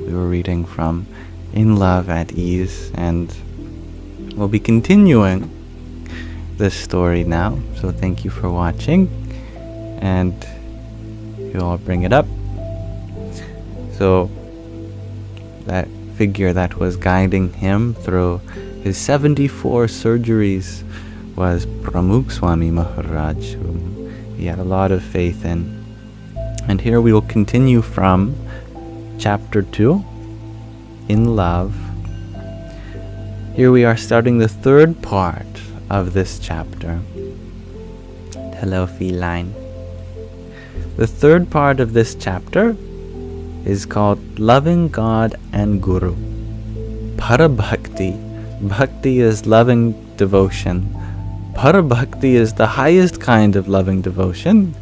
We were reading from In Love at Ease, and we'll be continuing this story now. So thank you for watching, and I'll bring it up. So that figure that was guiding him through his 74 surgeries was Pramukh Swami Maharaj, whom he had a lot of faith in. And here we will continue from chapter 2, In Love. Here we are starting the third part of this chapter. Hello, feline. The third part of this chapter is called Loving God and Guru. Parabhakti. Bhakti is loving devotion. Parabhakti is the highest kind of loving devotion,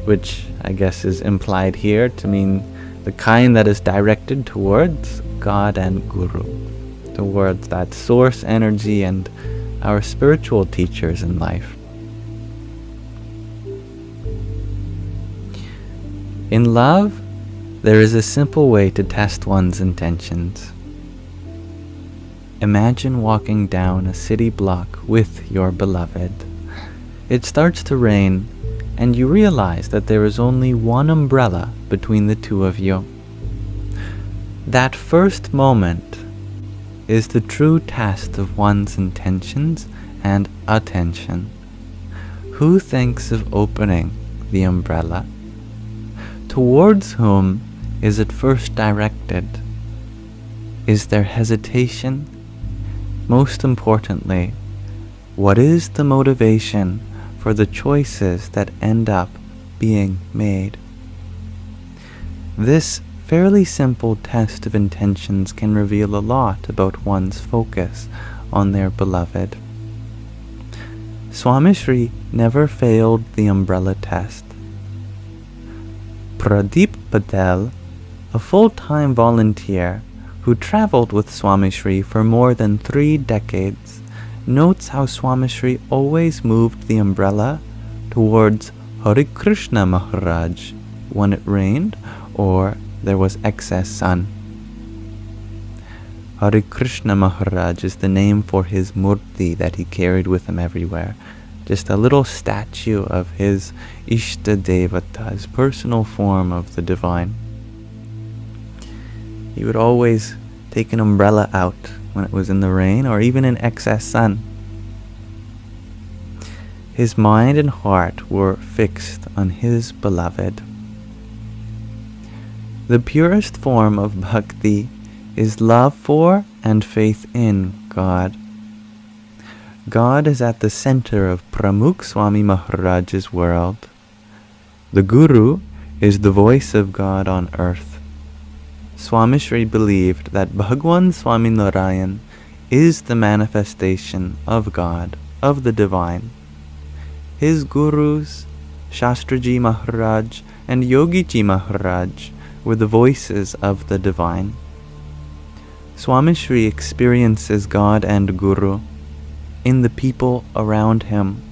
which I guess is implied here to mean the kind that is directed towards God and Guru, towards that source energy and our spiritual teachers in life. In love, there is a simple way to test one's intentions. Imagine walking down a city block with your beloved. It starts to rain, and you realize that there is only one umbrella between the two of you. That first moment is the true test of one's intentions and attention. Who thinks of opening the umbrella? Towards whom is it first directed? Is there hesitation? Most importantly, what is the motivation for the choices that end up being made? This fairly simple test of intentions can reveal a lot about one's focus on their beloved. Swami Shri never failed the umbrella test. Pradeep Patel, a full-time volunteer who traveled with Swami Shri for more than 3 decades, notes how Swami Shri always moved the umbrella towards Hare Krishna Maharaj when it rained or there was excess sun. Hare Krishna Maharaj is the name for his Murti that he carried with him everywhere, just a little statue of his Ishta Devata, his personal form of the divine. He would always take an umbrella out when it was in the rain or even in excess sun. His mind and heart were fixed on his beloved. The purest form of bhakti is love for and faith in God. God is at the center of Pramukh Swami Maharaj's world. The Guru is the voice of God on earth. Swami Shri believed that Bhagwan Swami Narayan is the manifestation of God, of the divine. His gurus, Shastriji Maharaj and Yogi Maharaj, were the voices of the divine. Swami Shri experiences God and Guru in the people around him,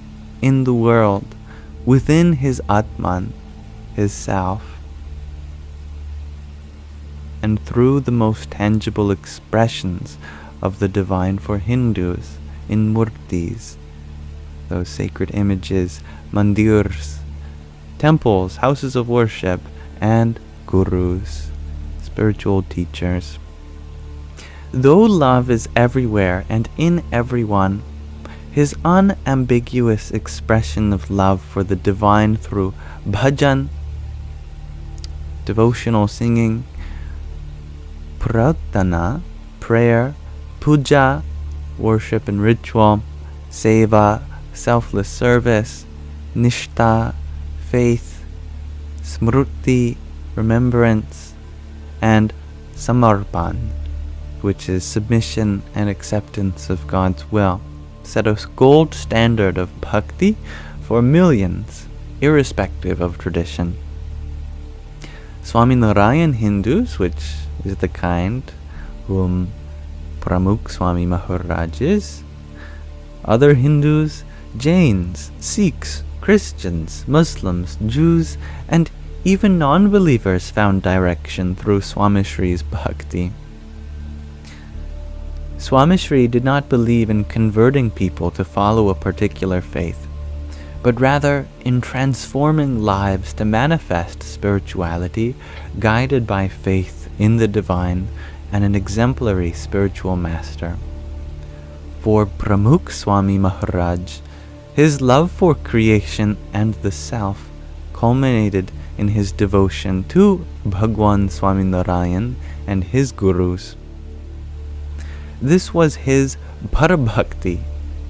in the world, within his Atman, his self, and through the most tangible expressions of the divine for Hindus in murtis, those sacred images, mandirs, temples, houses of worship, and gurus, spiritual teachers. Though love is everywhere and in everyone, his unambiguous expression of love for the divine through bhajan, devotional singing, pratana, prayer, puja, worship and ritual, seva, selfless service, nishta, faith, smruti, remembrance, and samarpan, which is submission and acceptance of God's will, set a gold standard of bhakti for millions, irrespective of tradition. Swami Narayan Hindus, which is the kind whom Pramukh Swami Maharaj is, other Hindus, Jains, Sikhs, Christians, Muslims, Jews, and even non-believers found direction through Swami Shri's bhakti. Swami Shri did not believe in converting people to follow a particular faith, but rather in transforming lives to manifest spirituality guided by faith in the divine and an exemplary spiritual master. For Pramukh Swami Maharaj, his love for creation and the self culminated in his devotion to Bhagwan Swami Narayan and his gurus. This was his Parabhakti,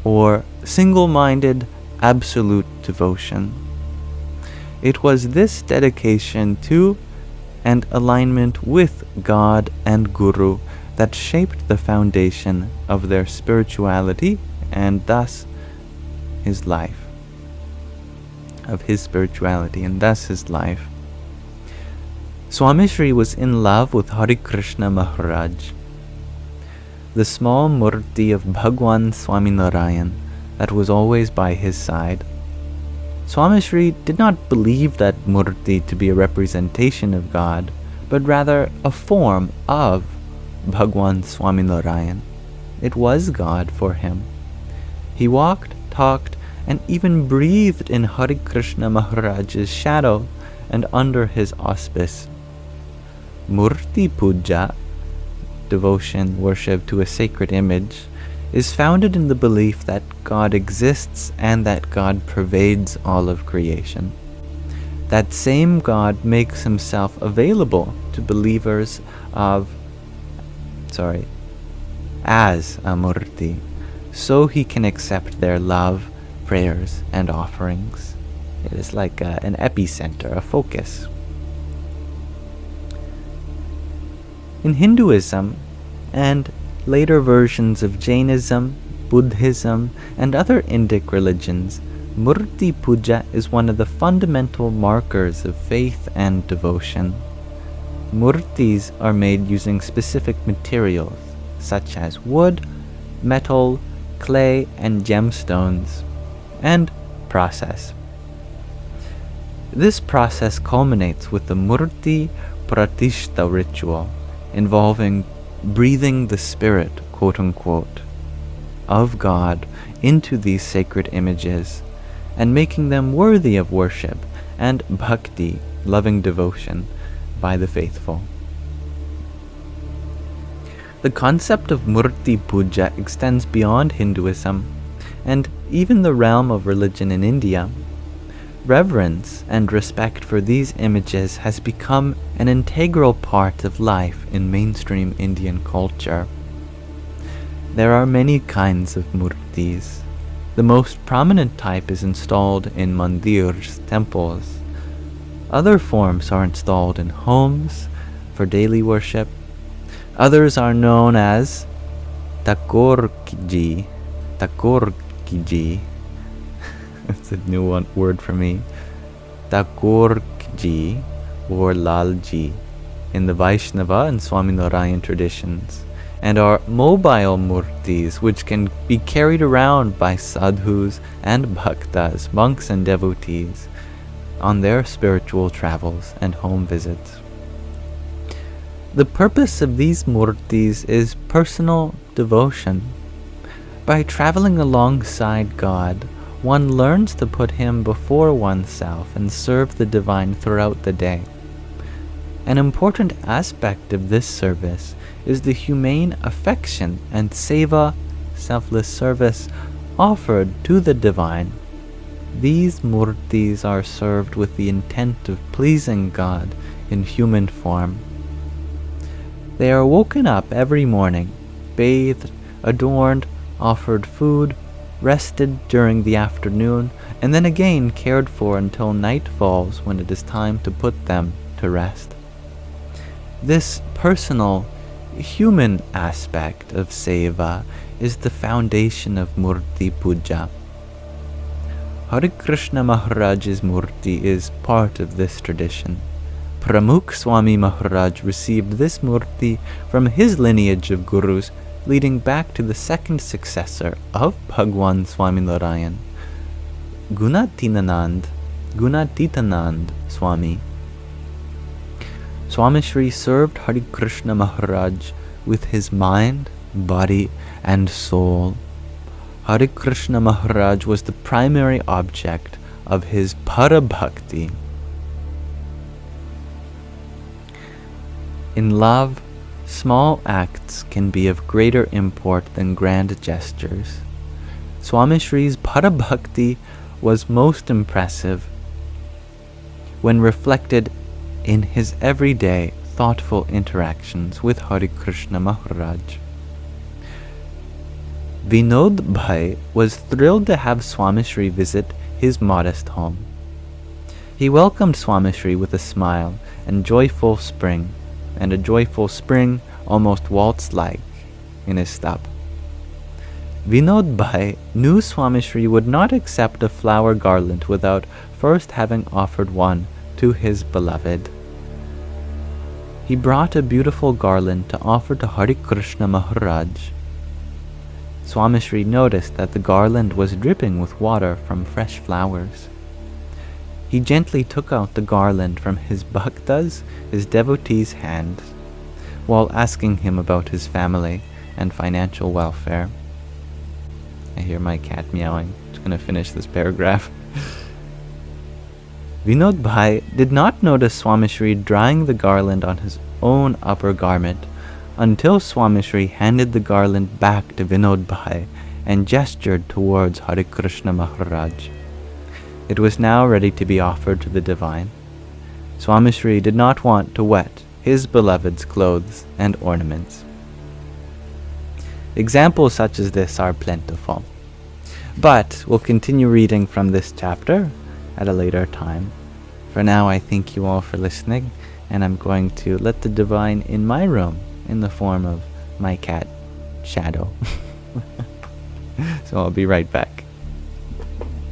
or single-minded absolute devotion. It was this dedication to and alignment with God and Guru that shaped the foundation of their spirituality and thus his life. Swami Shri was in love with Hari Krishna Maharaj, the small murti of Bhagwan Swami Narayan that was always by his side. Swami Shri did not believe that murti to be a representation of God, but rather a form of Bhagwan Swami Narayan. It was God for him. He walked, talked, and even breathed in Hari Krishna Maharaj's shadow and under his auspice. Murti Puja, devotion, worship to a sacred image, is founded in the belief that God exists and that God pervades all of creation. That same God makes himself available to believers as a murti, so he can accept their love, prayers, and offerings. It is like an epicenter, a focus. In Hinduism, and later versions of Jainism, Buddhism, and other Indic religions, Murti Puja is one of the fundamental markers of faith and devotion. Murtis are made using specific materials, such as wood, metal, clay, and gemstones, and process. This process culminates with the Murti Pratishta ritual, involving breathing the spirit, quote-unquote, of God into these sacred images and making them worthy of worship and bhakti, loving devotion, by the faithful. The concept of Murti Puja extends beyond Hinduism and even the realm of religion in India. Reverence and respect for these images has become an integral part of life in mainstream Indian culture. There are many kinds of murtis. The most prominent type is installed in mandirs, temples. Other forms are installed in homes for daily worship. Others are known as takorkiji. It's a new word for me. Takorkji or Lalji in the Vaishnava and Swaminarayan traditions, and are mobile murtis which can be carried around by sadhus and bhaktas, monks and devotees, on their spiritual travels and home visits. The purpose of these murtis is personal devotion. By traveling alongside God, one learns to put Him before oneself and serve the divine throughout the day. An important aspect of this service is the humane affection and seva, selfless service, offered to the divine. These murtis are served with the intent of pleasing God in human form. They are woken up every morning, bathed, adorned, offered food, rested during the afternoon, and then again cared for until night falls when it is time to put them to rest. This personal, human aspect of seva is the foundation of Murti Puja. Hari Krishna Maharaj's Murti is part of this tradition. Pramukh Swami Maharaj received this Murti from his lineage of gurus, leading back to the second successor of Bhagwan Swami Narayan, Gunatitanand Swami. Swami Shri served Hari Krishna Maharaj with his mind, body, and soul. Hari Krishna Maharaj was the primary object of his Parabhakti. In love, small acts can be of greater import than grand gestures. Swami Shri's Parabhakti was most impressive when reflected in his everyday, thoughtful interactions with Hari Krishna Maharaj. Vinod Bhai was thrilled to have Swami Shri visit his modest home. He welcomed Swami Shri with a smile and a joyful spring almost waltz-like in his step. Vinod Bhai knew Swami Shri would not accept a flower garland without first having offered one to his beloved. He brought a beautiful garland to offer to Hari Krishna Maharaj. Swami Shri noticed that the garland was dripping with water from fresh flowers. He gently took out the garland from his devotee's hands, while asking him about his family and financial welfare. I hear my cat meowing. I'm just going to finish this paragraph. Vinod Bhai did not notice Swami Shri drying the garland on his own upper garment until Swami Shri handed the garland back to Vinod Bhai and gestured towards Hari Krishna Maharaj. It was now ready to be offered to the divine. Swami Shri did not want to wet his beloved's clothes and ornaments. Examples such as this are plentiful, but we'll continue reading from this chapter at a later time. For now, I thank you all for listening, and I'm going to let the divine in my room in the form of my cat, Shadow. So I'll be right back.